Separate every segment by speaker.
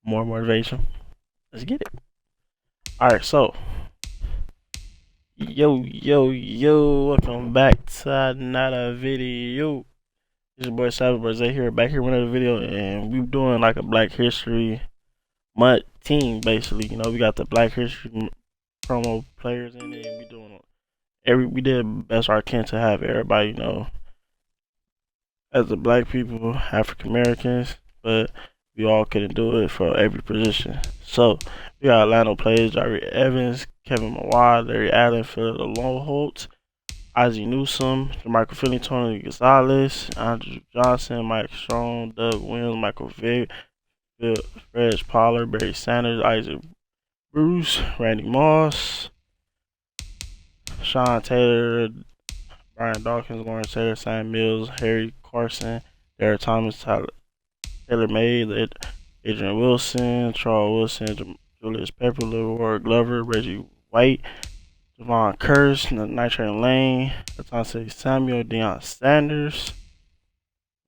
Speaker 1: more motivation. Let's get it. All right, so yo, welcome back to another video. It's your boy Savageboiiza here, back here with another video, and we're doing like a Black History MUT team, basically. You know, we got the Black History promo players in it, and we did best our can to have everybody, you know, as the black people, African Americans, but we all couldn't do it for every position. So we got Atlanta players: Tyreek Evans, Kevin Mawad, Larry Allen, Philip Loholt, Ozzie Newsome, Michael Philly, Tony Gonzalez, Andrew Johnson, Mike Strong, Doug Williams, Michael Vick, Fred Pollard, Barry Sanders, Isaac Bruce, Randy Moss, Sean Taylor, Brian Dawkins, Lawrence Taylor, Sam Mills, Harry Carson, Derek Thomas, Taylor May, Adrian Wilson, Charles Wilson, Julius Pepper, Leroy Glover, Reggie White, Javon Curse, Nitrate Lane, Latonce Samuel, Deion Sanders.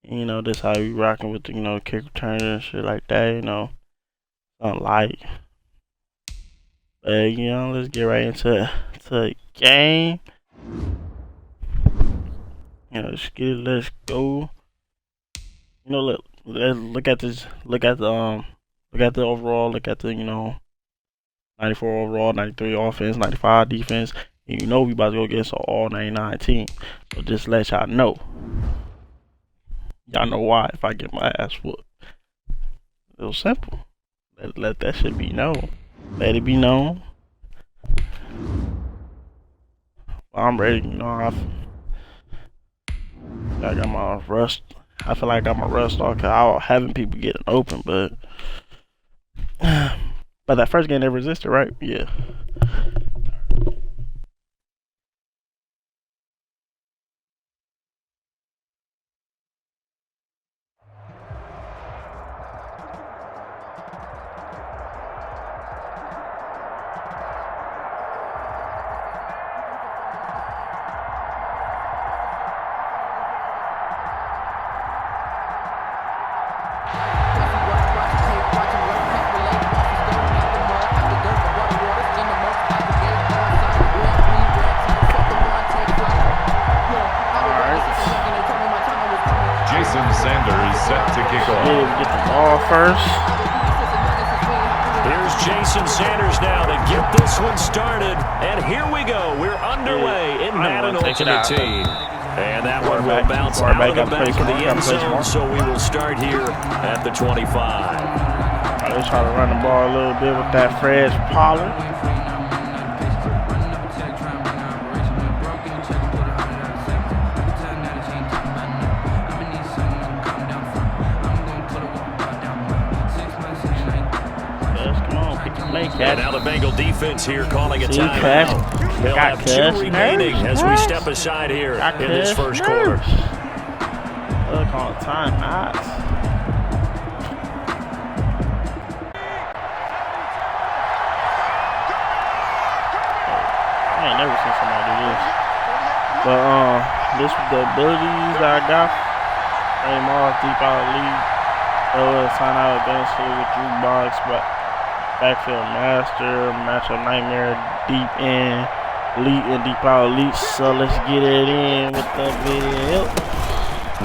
Speaker 1: And, you know, that's how we rocking with the, you know, kick returner and shit like that, you know. Something light. But, you know, let's get right into the game. You know, let's get it, let's go. You know, look at this, look at the overall, look at the, you know, 94 overall, 93 offense, 95 defense. And you know we about to go against an all 99 team. So just let y'all know. Y'all know why if I get my ass whooped. It was simple. Let that shit be known. Let it be known. I'm ready, you know. I got my rust. I feel like I got my rust off because I was having people getting open, but that first game they resisted, right? Yeah. Get the ball first.
Speaker 2: Here's Jason Sanders now to get this one started. And here we go. We're underway in Madden Ultimate Team. And that one will bounce out of the back of the end zone. So we will start here at the 25.
Speaker 1: Let's try to run the ball a little bit with that Fred Pollard.
Speaker 2: And now the Bengal defense here calling a timeout. They'll have 2 remaining as we step aside here in this first quarter.
Speaker 1: Look on timeouts. I ain't never seen somebody do this. But this the abilities I got. Aim off deep out lead. Sign out eventually with jukebox, but backfield master, matchup nightmare, deep in, elite and deep out elite. So let's get it in with the video.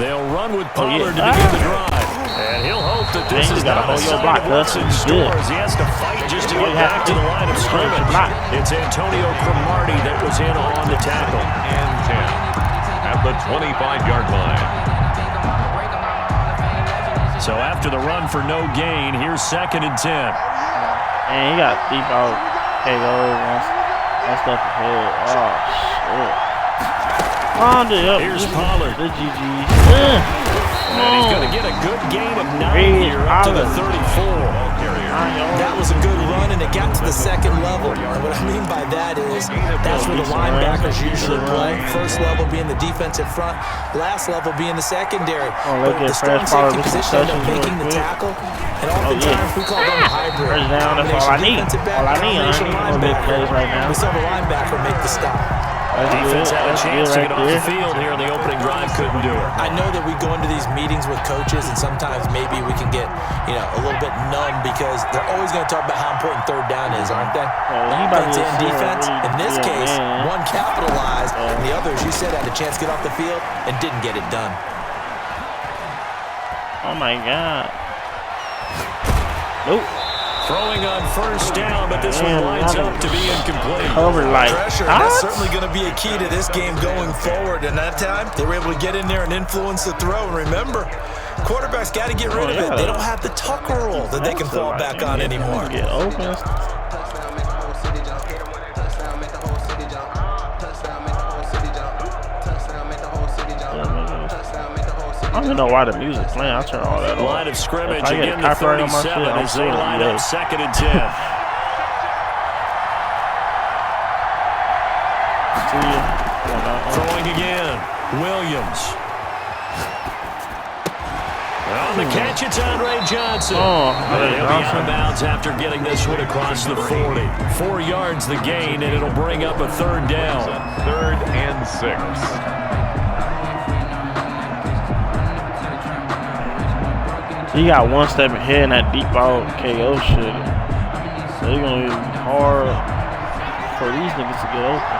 Speaker 2: They'll run with Pollard to begin the drive. And he'll hope that this is not a sign of what's in store as he has to fight just to get back to the line of scrimmage. It's Antonio Cromartie that was in on the tackle.
Speaker 3: And 10 at the 25-yard line.
Speaker 2: So after the run for no gain, here's 2nd and 10.
Speaker 1: And he got deep out KO one step ahead. Oh shit. Wound it up.
Speaker 2: Here's Pollard.
Speaker 1: The GG.
Speaker 2: And he's going to get a good gain of 9 here up to the 34.
Speaker 4: That was a good run, and it got to the 2nd level. And what I mean by that is that's where the linebackers usually play. First level being the defensive front, last level being the secondary. But the strong safety position ended up making the tackle. And oftentimes we call them a hybrid.
Speaker 1: First down, that's all I need. All I need. I need a big plays right now.
Speaker 4: We saw the linebacker make the stop.
Speaker 2: Defense had a chance to get off the field here in the opening drive, couldn't do it.
Speaker 4: I know that we go into these meetings with coaches, and sometimes maybe we can get, a little bit numb because they're always going to talk about how important third down is, aren't they? Offense and defense. In this case, one capitalized, and the other, as you said, had a chance to get off the field and didn't get it done.
Speaker 1: Oh, my God. Nope.
Speaker 2: Throwing on first down, but this one winds up to be incomplete.
Speaker 4: Pressure, that's certainly going to be a key to this game going forward. And that time, they were able to get in there and influence the throw. And remember, quarterbacks got to get rid of it. They don't have the Tucker rule that they can fall back on anymore.
Speaker 1: Get open. I don't even know why the music's playing. I'll turn all that off.
Speaker 2: Line of scrimmage again to 37 as they line up 2nd and 10. Throwing again. Williams. On the catch, it's Andre Johnson. He'll be out of bounds after getting this one across the 40. 4 yards the gain, and it'll bring up a 3rd down.
Speaker 3: 3rd and 6.
Speaker 1: He got one step ahead in that deep ball KO shit. So it's going to be hard for these niggas to get open.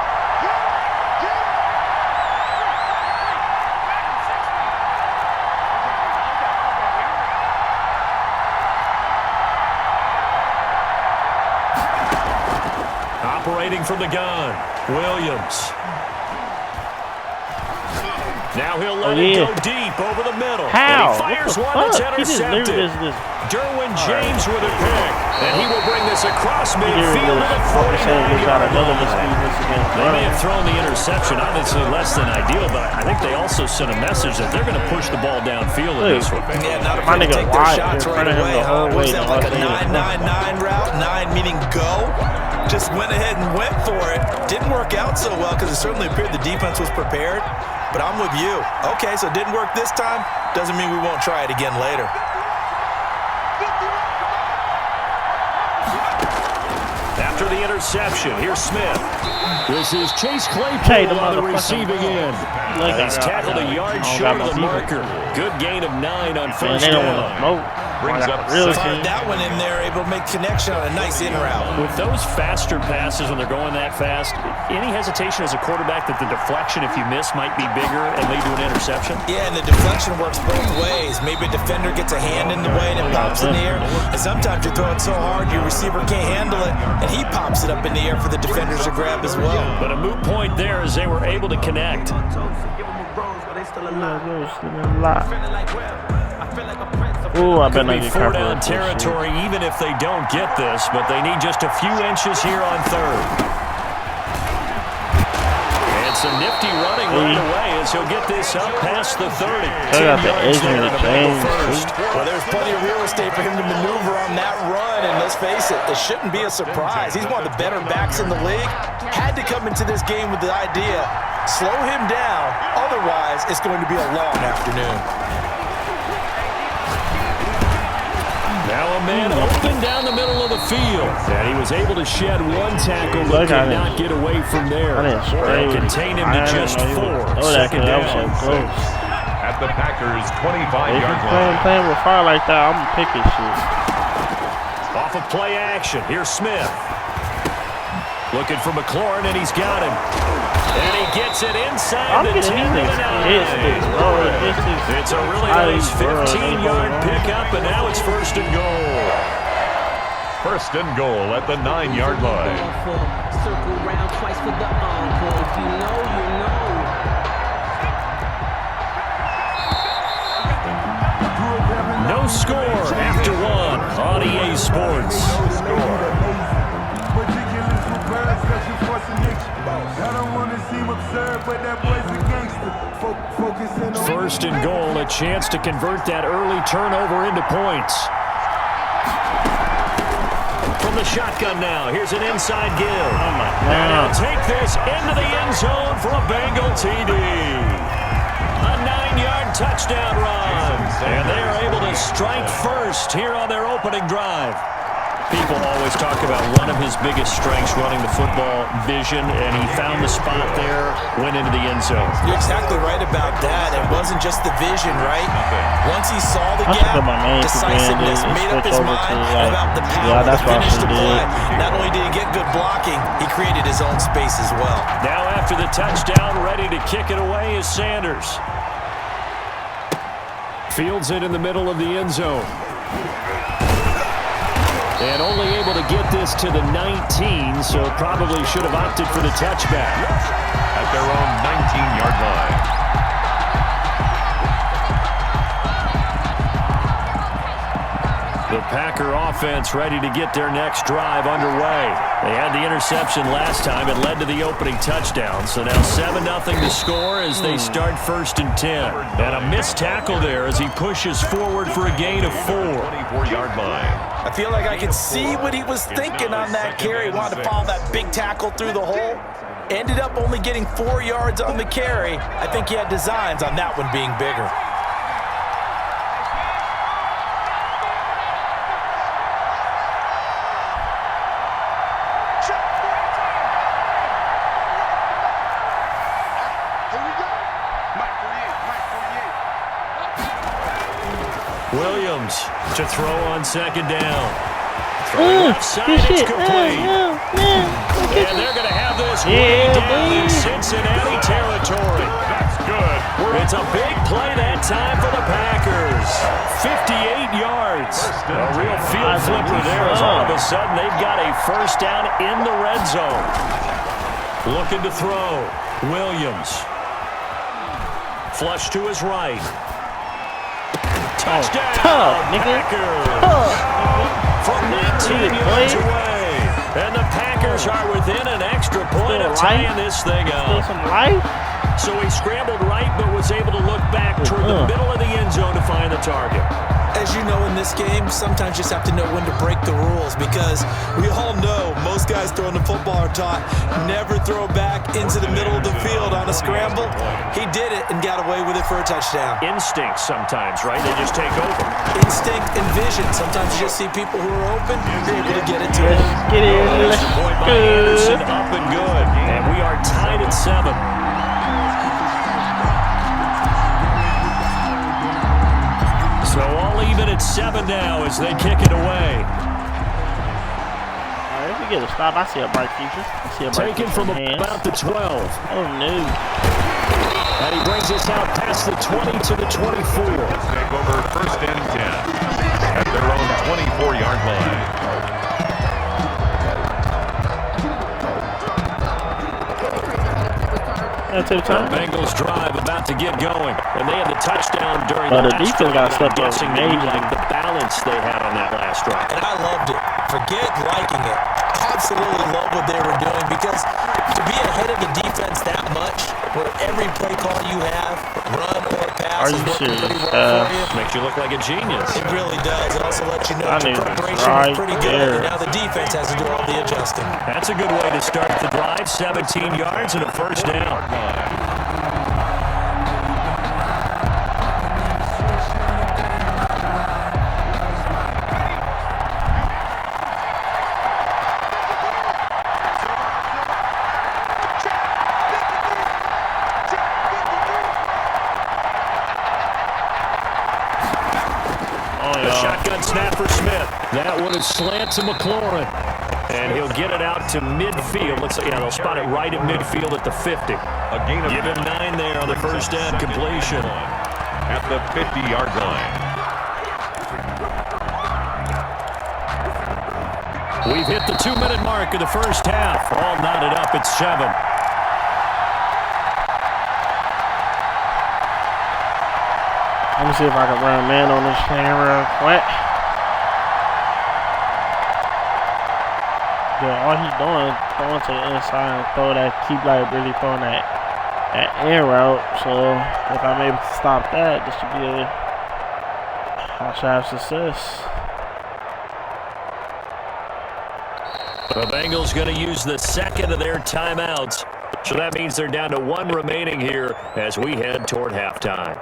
Speaker 2: Operating from the gun, Williams. Now he'll let it go deep over the middle.
Speaker 1: How?
Speaker 2: And he fires one that's intercepted. Derwin James with a pick. And he will bring this across midfield to the 49-yard line. They may have thrown the interception, obviously less than ideal, but I think they also sent a message that they're going to push the ball downfield in this one.
Speaker 4: Yeah, not afraid to take their shots right away. Was that like a 9-9-9 route? 9 meaning go? Just went ahead and went for it. Didn't work out so well because it certainly appeared the defense was prepared. But I'm with you. Okay, so it didn't work this time. Doesn't mean we won't try it again later.
Speaker 2: After the interception, here's Smith. This is Chase Claypool on the receiving end. He's tackled a yard short of the marker. Good gain of 9 on first down.
Speaker 3: Brings up
Speaker 4: that one in there, able to make connection on a nice in route.
Speaker 2: With those faster passes when they're going that fast, any hesitation as a quarterback that the deflection, if you miss, might be bigger and lead to an interception?
Speaker 4: Yeah, and the deflection works both ways. Maybe a defender gets a hand in the way and it pops in the air. And sometimes you throw it so hard your receiver can't handle it, and he pops it up in the air for the defenders to grab as well.
Speaker 2: But a moot point there as they were able to connect.
Speaker 1: Ooh, I bet
Speaker 2: Could be 4 down territory even if they don't get this, but they need just a few inches here on 3rd. And some nifty running right away as he'll get this up past the 30. 10 yards there to make first.
Speaker 4: Well, there's plenty of real estate for him to maneuver on that run, and let's face it, it shouldn't be a surprise. He's one of the better backs in the league. Had to come into this game with the idea, slow him down, otherwise it's going to be a long afternoon.
Speaker 2: Now a man open down the middle of the field. And he was able to shed 1 tackle, but could not get away from there. They contain him to just 4. 2nd down.
Speaker 3: At the Packers' 25-yard line.
Speaker 1: Playing with fire like that, I'm picking shit.
Speaker 2: Off of play action, here's Smith. Looking for McLaurin, and he's got him. And he gets it inside the 10 to the 9. It's a really nice 15-yard pickup, and now it's 1st and goal.
Speaker 3: 1st and goal at the 9-yard line.
Speaker 5: Circle round twice for the encore. If you know, you know.
Speaker 2: No score after 1 on EA Sports. First and goal, a chance to convert that early turnover into points. From the shotgun now, here's an inside give.
Speaker 1: Oh my God.
Speaker 2: And he'll take this into the end zone for a Bengal TD. A 9-yard touchdown run. And they are able to strike first here on their opening drive. People always talk about one of his biggest strengths running the football, vision, and he found the spot there, went into the end zone.
Speaker 4: You're exactly right about that. It wasn't just the vision, right? Once he saw the gap, decisiveness, made up his mind about the power to finish the play. Not only did he get good blocking, he created his own space as well.
Speaker 2: Now after the touchdown, ready to kick it away is Sanders. Fields it in the middle of the end zone. And only able to get this to the 19, so probably should have opted for the touchback.
Speaker 3: At their own 19-yard line.
Speaker 2: The Packer offense ready to get their next drive underway. They had the interception last time. It led to the opening touchdown. So now 7-0 to score as they start 1st and 10. And a missed tackle there as he pushes forward for a gain of 4.
Speaker 3: 24-yard line.
Speaker 4: I feel like I could see what he was thinking on that carry. He wanted to follow that big tackle through the hole. Ended up only getting 4 yards on the carry. I think he had designs on that one being bigger.
Speaker 2: Williams to throw on 2nd down. Throw left side, it's complete. And they're going to have this way down in Cincinnati territory.
Speaker 3: That's good.
Speaker 2: It's a big play that time for the Packers. 58 yards. A real field flipper there as all of a sudden they've got a 1st down in the red zone. Looking to throw. Williams. Flush to his right. Touchdown, Packers. From 19 yards away. And the Packers are within an extra point of tying this thing up. So he scrambled right, but was able to look back toward the middle of the end zone to find the target.
Speaker 4: As you know, in this game, sometimes you just have to know when to break the rules, because we all know most guys throwing the football are taught never throw back into the middle of the field on a scramble. He did it and got away with it for a touchdown.
Speaker 2: Instinct sometimes, right? They just take over.
Speaker 4: Instinct and vision. Sometimes you just see people who are open, you're able to get it to them.
Speaker 1: Get it.
Speaker 2: Extra point by Anderson, up and good. And we are tied at 7. So all even at 7 now as they kick it away.
Speaker 1: Alright, if we get a stop, I see a bright future.
Speaker 2: Taken from about the 12.
Speaker 1: Oh no.
Speaker 2: And he brings us out past the 20 to the 24.
Speaker 3: Take over 1st and 10. At their own 24-yard line.
Speaker 2: The Bengals drive about to get going, and they had the touchdown during
Speaker 1: the
Speaker 2: last
Speaker 1: defense got stepped up amazing.
Speaker 2: Like the balance they had on that last drive.
Speaker 4: And I loved it. Forget liking it. Absolutely love what they were doing, because to be ahead of the defense that much, where every play call you have, run or pass, is working pretty well for you.
Speaker 2: Makes you look like a genius.
Speaker 4: It really does. It also lets you know the preparation
Speaker 1: right
Speaker 4: is pretty good, and now the defense has to do all the adjusting.
Speaker 2: That's a good way to start the drive. 17 yards and a 1st down. Shotgun snap for Smith. That one is slant to McLaurin. And he'll get it out to midfield. Looks like, they'll spot it right at midfield at the 50. Give him 9 there on the 1st down completion.
Speaker 3: At the 50-yard line.
Speaker 2: We've hit the 2-minute mark of the 1st half. All knotted up at 7.
Speaker 1: Let me see if I can run man on this thing real quick. Yeah, all he's doing is throwing to the inside and throw that, keep like really throwing that air route. So if I'm able to stop that, this should be I should have success.
Speaker 2: The Bengals going to use the 2nd of their timeouts. So that means they're down to 1 remaining here as we head toward halftime.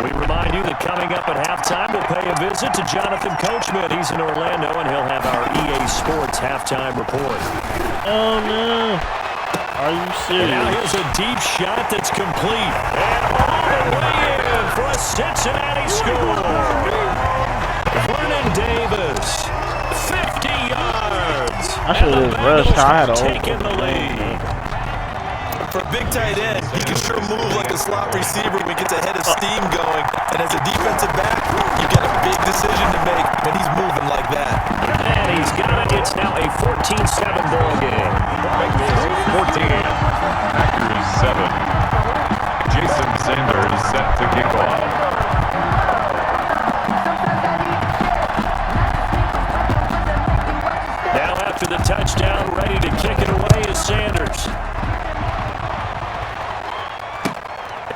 Speaker 2: We remind you that Coming up at halftime, we'll pay a visit to Jonathan Coachman. He's in Orlando, and he'll have our EA Sports halftime report.
Speaker 1: Oh, no. Are you serious?
Speaker 2: And now here's a deep shot that's complete. And all the way in for a Cincinnati score. Vernon Davis, 50 yards.
Speaker 1: I should have rushed. I had
Speaker 2: taken the lead.
Speaker 4: For a big tight end, he can sure move like a slot receiver when he gets a head of steam going. And as a defensive back, you've got a big decision to make when he's moving like that.
Speaker 2: And he's got it. It's now a 14-7 ball game.
Speaker 3: 14. Packers 7. Jason Sanders set to kick off.
Speaker 2: Now after the touchdown, ready to kick it away is Sanders.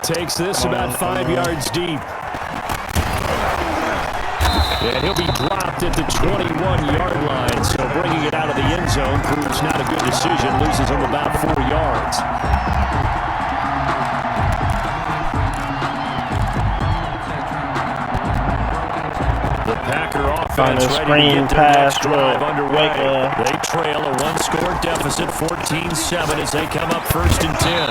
Speaker 2: Takes this about 5 yards deep. And he'll be dropped at the 21-yard line. So bringing it out of the end zone proves not a good decision. Loses him about 4 yards. The Packer offense ready to get their next drive underway. They trail a one-score deficit, 14-7, as they come up 1st and 10.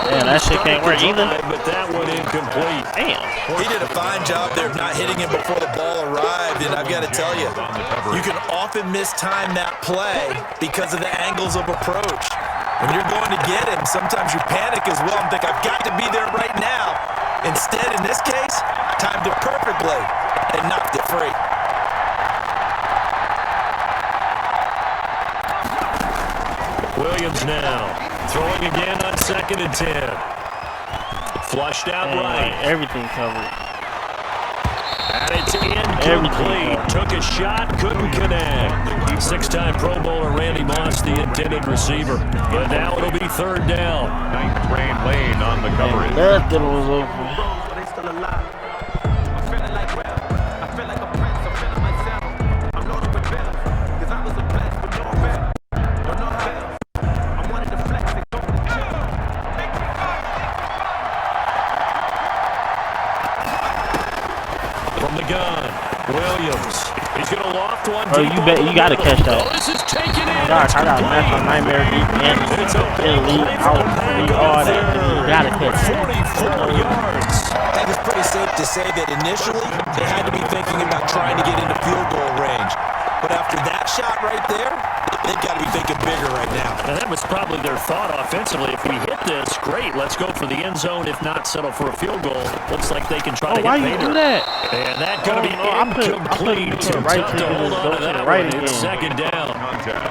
Speaker 1: Man, that shit can't work either.
Speaker 2: But that one incomplete.
Speaker 1: Damn.
Speaker 4: He did a fine job there of not hitting him before the ball arrived, and I've got to tell you, you can often mistime that play because of the angles of approach. When you're going to get him, sometimes you panic as well and think, I've got to be there right now. Instead, in this case, timed it perfectly and knocked it free.
Speaker 2: Williams now throwing again on 2nd and 10. Flushed out right.
Speaker 1: Everything covered.
Speaker 2: And it's incomplete. Took a shot, couldn't connect. 6-time Pro Bowler Randy Moss, the intended receiver. But now it'll be 3rd down.
Speaker 3: Night Train Lane on the coverage.
Speaker 1: Nothing was open. Oh, you gotta catch that.
Speaker 2: Oh, this is taken in.
Speaker 1: Gosh, I got a match on Nightmare Deep and Elite out. All that. You gotta catch it.
Speaker 2: 44 yards.
Speaker 4: I think it's pretty safe to say that initially they had to be thinking about trying to get into field goal range. But after that shot right there, they've got to be thinking bigger right now.
Speaker 2: And that was probably their thought offensively. If we hit this, great. Let's go for the end zone. If not, settle for a field goal. Looks like they can try to
Speaker 1: why
Speaker 2: hit
Speaker 1: you do
Speaker 2: Bader.
Speaker 1: that?
Speaker 2: And that's going to be incomplete.
Speaker 1: Right
Speaker 2: Tough to hold on to that
Speaker 1: right
Speaker 2: one. It's 2nd down.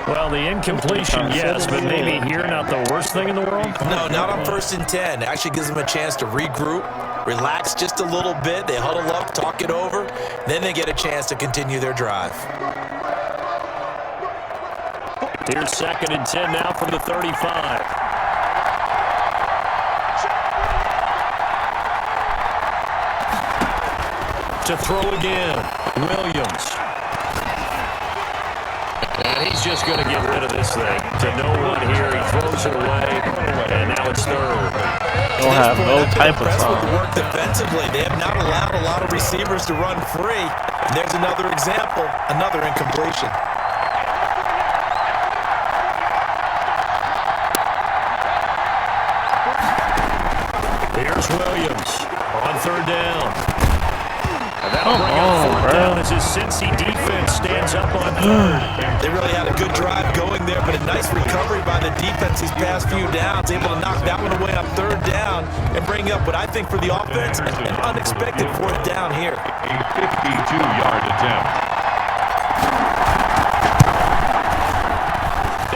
Speaker 2: Well, the incompletion, yes, but maybe here not the worst thing in the world?
Speaker 4: No, not on 1st and 10. It actually gives them a chance to regroup, relax just a little bit. They huddle up, talk it over. Then they get a chance to continue their drive.
Speaker 2: Here's 2nd and 10 now from the 35. To throw again, Williams. And he's just going to get rid of this thing. To no one here, he throws it away, and now it's 3rd.
Speaker 1: Don't have no type of
Speaker 4: with the
Speaker 1: time.
Speaker 4: work defensively. They have not allowed a lot of receivers to run free. And there's another example, another incompletion.
Speaker 2: Here's Williams on 3rd down. And that'll bring up 4th down as his Cincy defense stands up on 3rd.
Speaker 4: They really had a good drive going there, but a nice recovery by the defense these past few downs, able to knock that one away on 3rd down and bring up what I think for the offense, an unexpected 4th down here.
Speaker 3: A 52-yard attempt.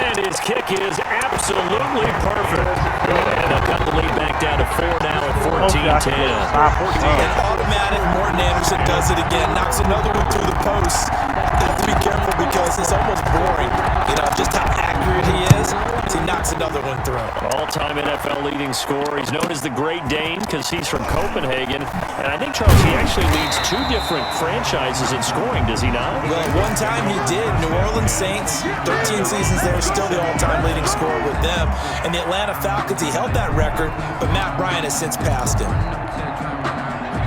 Speaker 2: And his kick is absolutely perfect. And they'll cut the lead back down to 4 now at 14-10.
Speaker 4: And automatic, Morton Anderson does it again, knocks another one through the post. They have to be careful because it's almost boring, you know, just how accurate he is. He knocks another one through.
Speaker 2: All-time NFL leading scorer. He's known as the Great Dane because he's from Copenhagen. And I think, Charles, he actually leads 2 different franchises in scoring, does he not?
Speaker 4: Well, one time he did. New Orleans Saints, 13 seasons there, still the all-time leading scorer with them. And the Atlanta Falcons, he held that record, but Matt Ryan has since passed him.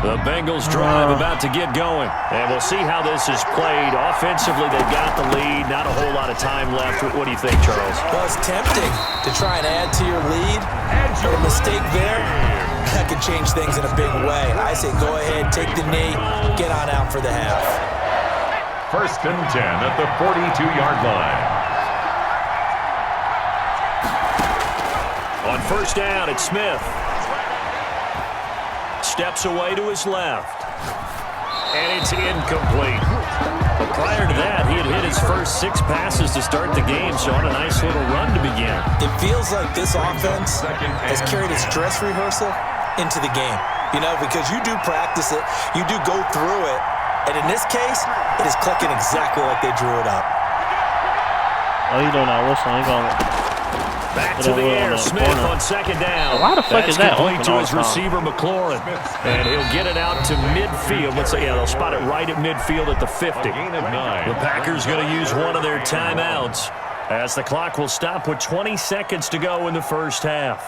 Speaker 2: The Bengals drive about to get going. And we'll see how this is played. Offensively, they've got the lead. Not a whole lot of time left. What do you think, Charles?
Speaker 4: Well, it's tempting to try and add to your lead. But a mistake there, that could change things in a big way. I say go ahead, take the knee, get on out for the half.
Speaker 3: 1st and 10 at the 42-yard line.
Speaker 2: On 1st down, it's Smith. Steps away to his left. And it's incomplete. But prior to that, he had hit his first 6 passes to start the game, so on a nice little run to begin.
Speaker 4: It feels like this offense has carried its dress rehearsal into the game. You know, because you do practice it, you do go through it, and in this case, it is clicking exactly like they drew it up.
Speaker 1: Oh, he doing that whistle. He's going
Speaker 2: back to the air. Smith on 2nd down.
Speaker 1: Why the fuck is that
Speaker 2: complete
Speaker 1: open
Speaker 2: to
Speaker 1: all
Speaker 2: his
Speaker 1: the time?
Speaker 2: receiver, McLaurin. And he'll get it out to midfield. Let's say, yeah, they'll spot it right at midfield at the 50. The Packers going to use one of their timeouts as the clock will stop with 20 seconds to go in the first half.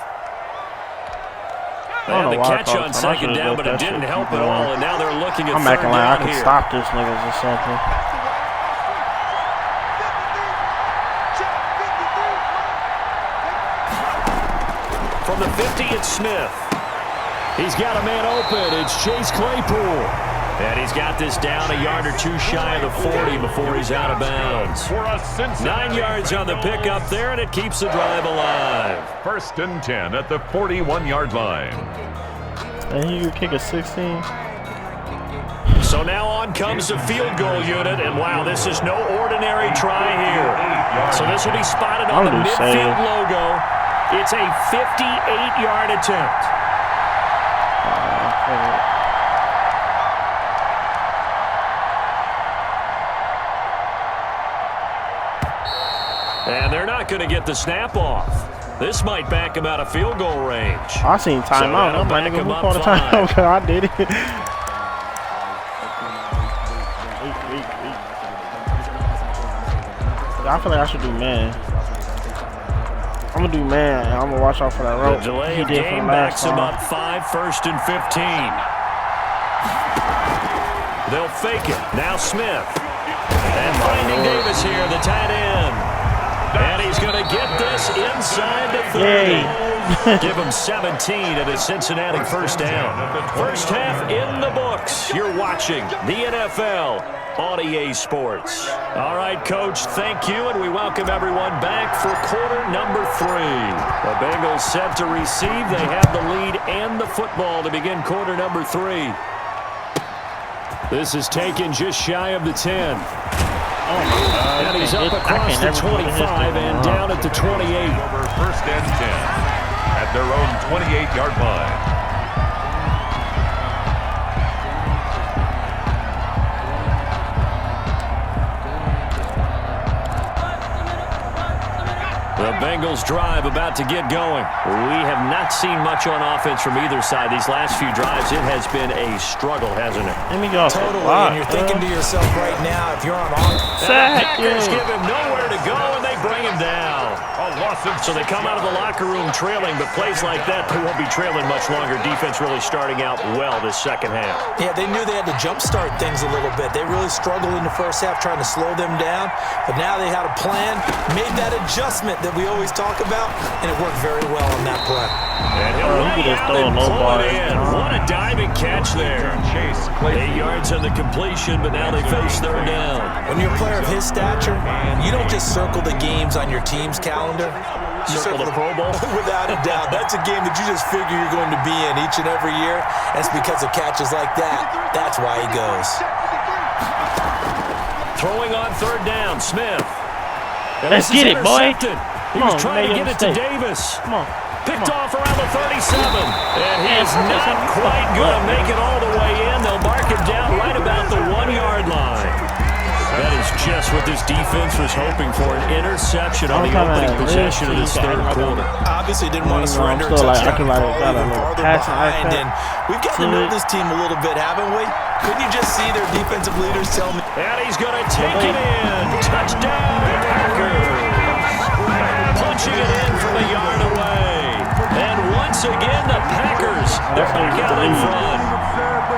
Speaker 2: They had the catch on 2nd down, but it didn't help at all, and now they're looking at 3rd down here.
Speaker 1: I'm acting like I can stop this niggas or something.
Speaker 2: From the 50, it's Smith. He's got a man open. It's Chase Claypool. And he's got this down a yard or 2 shy of the 40 before he's out of bounds. 9 yards on the pickup there, and it keeps the drive alive.
Speaker 3: 1st and 10 at the 41-yard line.
Speaker 1: And you kick a 16.
Speaker 2: So now on comes the field goal unit, and wow, this is no ordinary try here. So this will be spotted on the midfield logo. It's a 58-yard attempt. And they're not going to get the snap off. This might back him out of field goal range.
Speaker 1: I seen timeout.
Speaker 2: So
Speaker 1: I'm like, nigga, move on the timeout. I did it. I feel like I should do man. I'm gonna do man. I'm gonna watch out for that rope.
Speaker 2: The delay of game backs him up 5, 1st and 15. They'll fake it. Now Smith. And finding Davis here, the tight end. And he's going to get this inside the 30. Give him 17 at his Cincinnati 1st down. First half in the books. You're watching the NFL on EA Sports. All right, Coach, thank you, and we welcome everyone back for quarter number 3. The Bengals set to receive. They have the lead and the football to begin quarter number 3. This is taken just shy of the 10. And he's up across the 25 and down at the 28.
Speaker 3: Over 1st and 10 at their own 28-yard line.
Speaker 2: The Bengals drive about to get going. We have not seen much on offense from either side. These last few drives, it has been a struggle, hasn't it?
Speaker 1: Let me go.
Speaker 4: Totally, and you're thinking to yourself right now, if you're on offense.
Speaker 2: The Packers give him nowhere to go, and they bring him down. So they come out of the locker room trailing, but plays like that, they won't be trailing much longer. Defense really starting out well this second half.
Speaker 4: Yeah, they knew they had to jumpstart things a little bit. They really struggled in the first half trying to slow them down, but now they had a plan, made that adjustment that we always talk about, and it worked very well on that play.
Speaker 2: And he'll lay out and pull it in. What a diving catch there. 8 yards on the completion, but now they face 3rd down.
Speaker 4: When you're a player of his stature, you don't just circle the games on your team's calendar. You
Speaker 2: Circle the Pro Bowl?
Speaker 4: Without a doubt. That's a game that you just figure you're going to be in each and every year. And it's because of catches like that. That's why he goes.
Speaker 2: Throwing on 3rd down, Smith. And
Speaker 1: Let's get it, boy.
Speaker 2: He was trying to get it to Davis.
Speaker 1: Come on.
Speaker 2: Picked off around the 37. And he is not quite going to make it all the way in. They'll mark him down right about the 1-yard line. That is just what this defense was hoping for, an interception on the opening possession of this 3rd quarter.
Speaker 4: Obviously didn't want to surrender a touchdown farther behind, and we've gotten to know this team a little bit, haven't we? Couldn't you just see their defensive leaders tell me?
Speaker 2: And he's going to take it in. Touchdown, Packers. Punching it in from a yard away. And once again, the Packers, they're back out in front.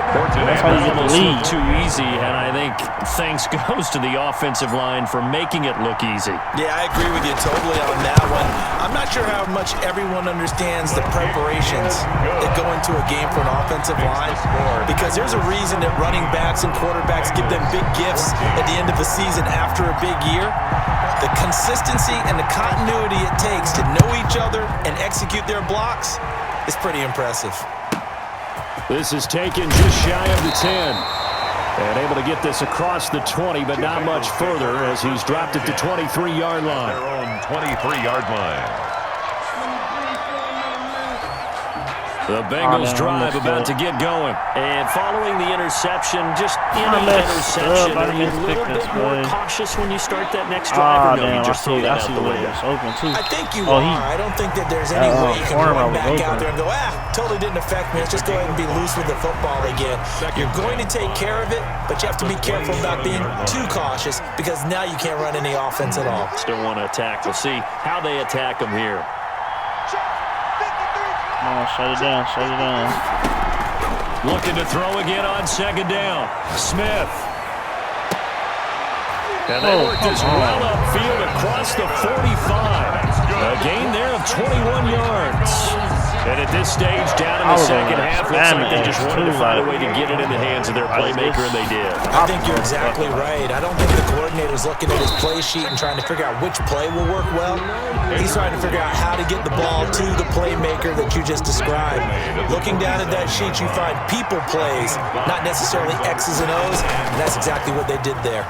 Speaker 1: That's how you get the lead.
Speaker 2: Too easy, and I think thanks goes to the offensive line for making it look easy.
Speaker 4: Yeah, I agree with you totally on that one. I'm not sure how much everyone understands the preparations that go into a game for an offensive line, because there's a reason that running backs and quarterbacks give them big gifts at the end of the season after a big year. The consistency and the continuity it takes to know each other and execute their blocks is pretty impressive.
Speaker 2: This is taken just shy of the 10. And able to get this across the 20, but not much further as he's dropped it to 23-yard line.
Speaker 3: Their own 23-yard line.
Speaker 2: The Bengals drive about to get going. And following the interception, just any interception, are you a little bit more cautious when you start that next drive? Or no, you just throw that out the window?
Speaker 4: I think you are. I don't think that there's any way you can run back out there and go, totally didn't affect me. Let's just go ahead and be loose with the football again. You're going to take care of it, but you have to be careful about being too cautious because now you can't run any offense at all.
Speaker 2: Still want to attack. We'll see how they attack them here.
Speaker 1: Come on, shut it down, shut it down.
Speaker 2: Looking to throw again on second down. Smith. And they work this well upfield across the 45. A gain there of 21 yards. And at this stage, down in the second half, looks like they just wanted to find a way to get it in the hands of their playmaker, and they did.
Speaker 4: I think you're exactly right. I don't think the coordinator's looking at his play sheet and trying to figure out which play will work well. He's trying to figure out how to get the ball to the playmaker that you just described. Looking down at that sheet, you find people plays, not necessarily X's and O's, and that's exactly what they did there.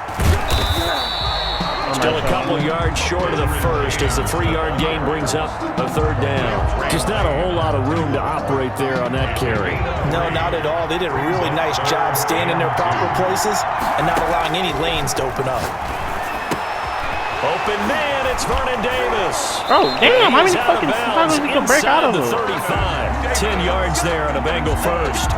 Speaker 2: Still a couple yards short of the first as the 3-yard gain brings up a third down. Just not a whole lot of room to operate there on that carry.
Speaker 4: No, not at all. They did a really nice job staying in their proper places and not allowing any lanes to open up.
Speaker 2: Open man, it's Vernon Davis.
Speaker 1: Oh, damn, how many fucking times we can break out of it?
Speaker 2: 35, 10 yards there on a Bengal first.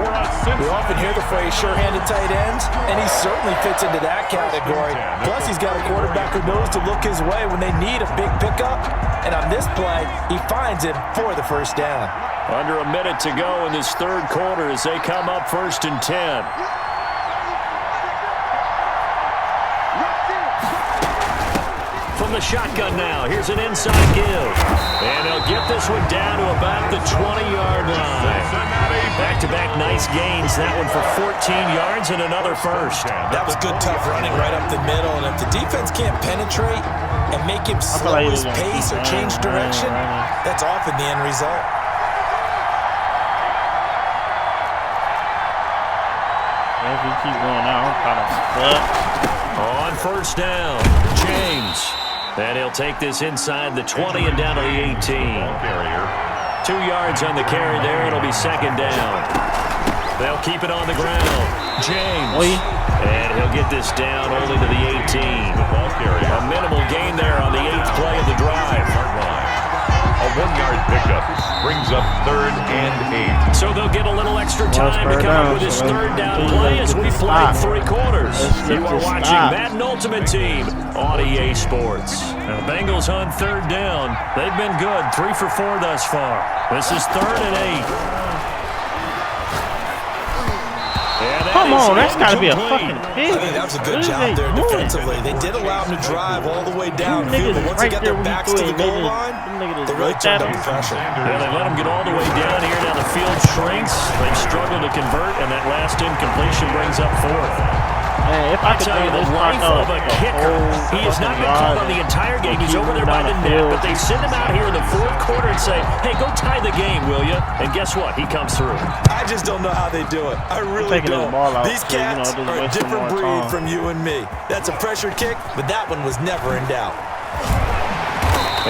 Speaker 4: We often hear the phrase sure-handed tight ends, and he certainly fits into that category. Plus, he's got a quarterback who knows to look his way when they need a big pickup. And on this play, he finds him for the first down.
Speaker 2: Under a minute to go in this third quarter as they come up 1st and 10. From the shotgun now, here's an inside give. And they'll get this one down to about the 20-yard line. Back-to-back nice gains. That one for 14 yards and another first.
Speaker 4: That was good, tough running right up the middle. And if the defense can't penetrate and make him slow his pace or change direction, that's often the end result.
Speaker 1: If we keep going out, I'm kind of stuck.
Speaker 2: On first down, James. And he'll take this inside the 20 and down to the 18. 2 yards on the carry there. It'll be second down. They'll keep it on the ground. James. And he'll get this down only to the 18. A minimal gain there on the 8th play of the drive.
Speaker 3: A 1-yard pickup brings up 3rd and 8.
Speaker 2: So they'll get a little extra time to come up with this third down play as we play 3 quarters. You are watching Madden Ultimate Team on EA Sports. Now the Bengals on 3rd down. They've been good, 3 for 4 thus far. This is 3rd and 8.
Speaker 1: Come on, that's got to be a fucking pick.
Speaker 4: I think that was a good job there defensively. They did allow him to drive all the way downfield, but once they got their backs to the goal line, they really turned up the pressure.
Speaker 2: Yeah, they let him get all the way down here. Now the field shrinks. They struggle to convert, and that last incompletion brings up 4th.
Speaker 1: Man, if I could
Speaker 2: tell you, the life of a kicker, he has not been called on the entire game. He's over there by the net, but they send him out here in the 4th quarter and say, hey, go tie the game, will you? And guess what? He comes through.
Speaker 4: I just don't know how they do it. I really don't. These cats are a different breed from you and me. That's a pressure kick, but that one was never in doubt.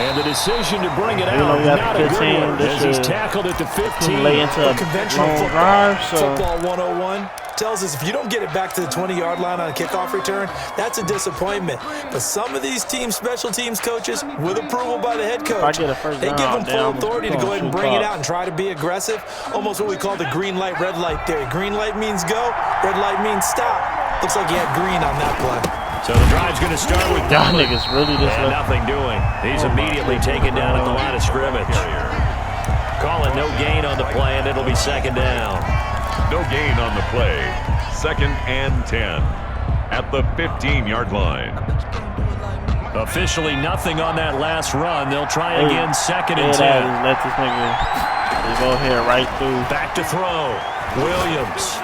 Speaker 2: And the decision to bring it out, not a good one, as he's tackled at the 15.
Speaker 1: Lay into a
Speaker 4: conventional
Speaker 1: football.
Speaker 4: Football 101 tells us if you don't get it back to the 20-yard line on a kickoff return, that's a disappointment. But some of these team special teams coaches, with approval by the head coach, they give them full authority to go ahead and bring it out and try to be aggressive. Almost what we call the green light, red light theory. Green light means go, red light means stop. Looks like he had green on that play.
Speaker 2: So the drive's going to start with
Speaker 1: y'all niggas really just
Speaker 2: nothing doing. He's immediately taken down at the line of scrimmage. Call it no gain on the play, and it'll be second down.
Speaker 3: No gain on the play. 2nd and 10 at the 15-yard line.
Speaker 2: Officially nothing on that last run. They'll try again, 2nd and 10.
Speaker 1: Let this nigga go ahead right through.
Speaker 2: Back to throw. Williams.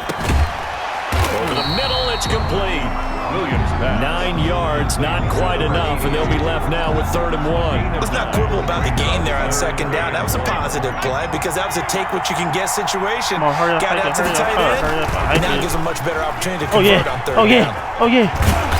Speaker 2: Over the middle, it's complete.
Speaker 3: Williams pass.
Speaker 2: 9 yards, not quite enough, and they'll be left now with 3rd and 1.
Speaker 4: Let's not quibble about the gain there on 2nd down. That was a positive play because that was a take-what-you-can-get situation.
Speaker 1: Come on, hurry up,
Speaker 4: Got out to the tight end. Now
Speaker 1: it
Speaker 4: gives a much better opportunity to convert on 3rd down.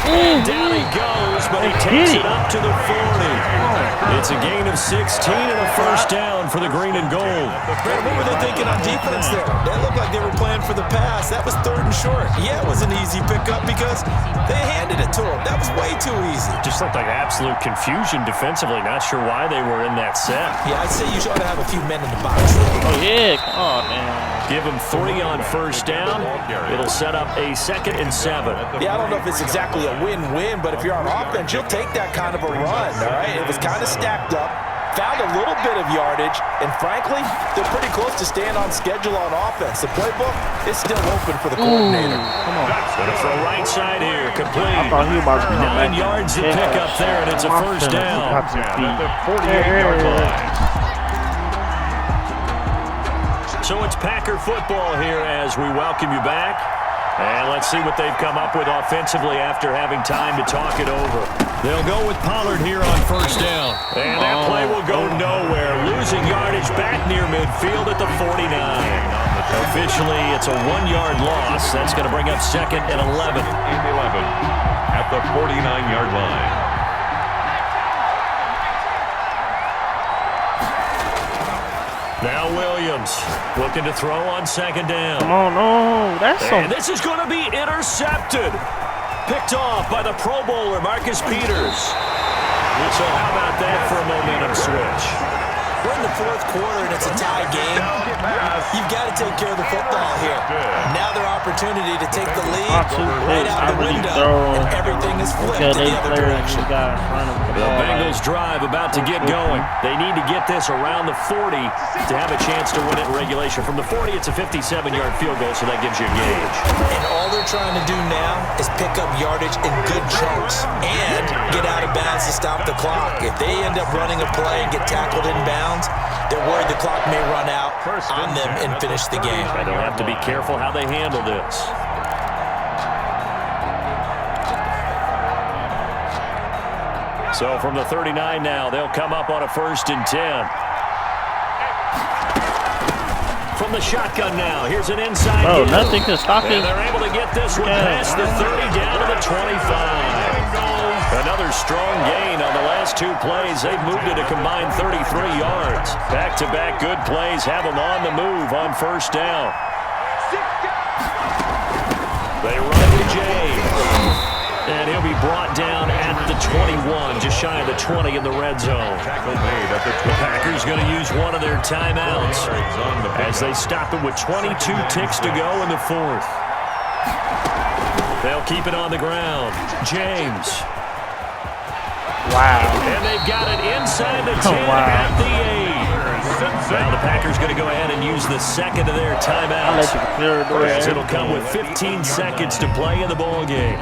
Speaker 2: And down he goes, but he takes it up to the 40. It's a gain of 16 and a 1st down for the green and gold.
Speaker 4: Brad, what were they thinking on defense there? They looked like they were playing for the pass. That was 3rd and short. Yeah, it was an easy pickup because they handed it to him. That was way too easy.
Speaker 2: Just looked like absolute confusion defensively. Not sure why they were in that set.
Speaker 4: Yeah, I'd say you ought to have a few men in the box.
Speaker 1: Oh, yeah. Oh, man.
Speaker 2: Give him 3 on 1st down. It'll set up a 2nd and 7.
Speaker 4: Yeah, I don't know if it's exactly a win-win, but if you're on offense, you'll take that kind of a run, all right? It was kind of stacked up, found a little bit of yardage, and frankly, they're pretty close to staying on schedule on offense. The playbook is still open for the coordinator.
Speaker 1: Come on.
Speaker 2: Gonna throw right side here, complete.
Speaker 1: I thought he was about to come
Speaker 2: 9
Speaker 1: back.
Speaker 2: yards to pick up there, and it's a 1st down.
Speaker 3: At the 48-yard line.
Speaker 2: So it's Packer football here as we welcome you back. And let's see what they've come up with offensively after having time to talk it over. They'll go with Pollard here on 1st down. And that play will go nowhere. Losing yardage back near midfield at the 49. Officially, it's a 1-yard loss. That's going to bring up 2nd and 11.
Speaker 3: At the 49-yard line.
Speaker 2: Now Williams looking to throw on 2nd down.
Speaker 1: Come on, no. That's
Speaker 2: And
Speaker 1: something.
Speaker 2: this is going to be intercepted. Picked off by the Pro Bowler, Marcus Peters. So how about that for a momentum switch?
Speaker 4: We're in the 4th quarter, and it's a tie game. You've got to take care of the football here. Now their opportunity to take the lead right out the window, and everything is flipped in the other direction.
Speaker 2: The Bengals drive about to get going. They need to get this around the 40 to have a chance to win it in regulation. From the 40, it's a 57-yard field goal, so that gives you a gauge.
Speaker 4: And all they're trying to do now is pick up yardage in good chunks and get out of bounds to stop the clock. If they end up running a play and get tackled in bounds, they're worried the clock may run out on them and finish the game.
Speaker 2: And they'll have to be careful how they handle this. So from the 39 now, they'll come up on a 1st and 10. From the shotgun now, here's an inside.
Speaker 1: Bro, nothing can stop it.
Speaker 2: And they're able to get this one past the 30 down to the 25. Another strong gain on the last 2 plays. They've moved it a combined 33 yards. Back-to-back good plays have them on the move on 1st down. They run to James. And he'll be brought down at the 21, just shy of the 20 in the red zone. The Packers going to use one of their timeouts as they stop it with 22 ticks to go in the 4th. They'll keep it on the ground. James.
Speaker 1: Wow.
Speaker 2: And they've got it inside the 10 at the 8. Now the Packers going to go ahead and use the 2nd of their timeouts. It'll come with 15 seconds to play in the ball game.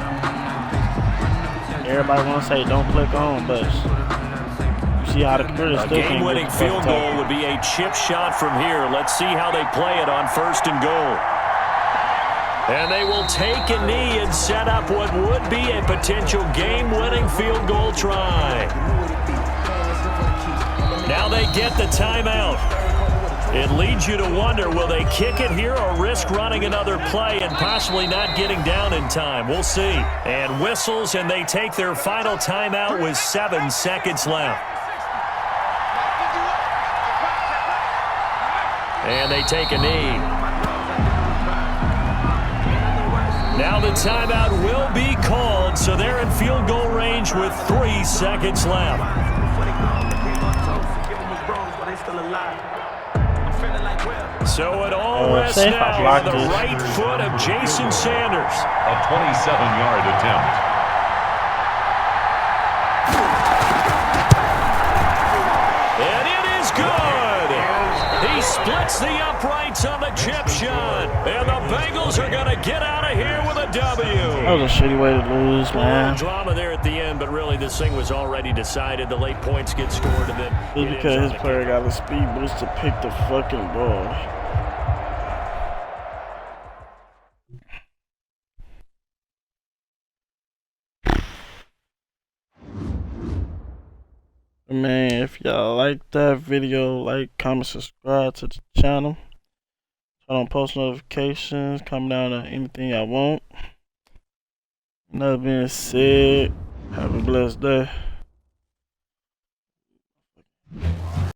Speaker 1: Everybody want to say don't click on, but you see how the computer still can't
Speaker 2: game-winning field goal would be a chip shot from here. Let's see how they play it on 1st and goal. And they will take a knee and set up what would be a potential game-winning field goal try. Now they get the timeout. It leads you to wonder, will they kick it here or risk running another play and possibly not getting down in time? We'll see. And whistles, and they take their final timeout with 7 seconds left. And they take a knee. Now the timeout will be called, so they're in field goal range with 3 seconds left. So it all rests now on the right foot of Jason Sanders.
Speaker 3: A 27-yard attempt.
Speaker 2: And it is good. He splits the uprights on the chip shot. And the Bengals are going to get out of here with a W.
Speaker 1: That was a shitty way to lose, man.
Speaker 2: Drama there at the end, but really this thing was already decided. The late points get scored, and then
Speaker 1: Just because his player got a speed boost to pick the fucking ball. Man, if y'all like that video, like, comment, subscribe to the channel. Turn on post notifications, comment down on anything y'all want. That being said, have a blessed day.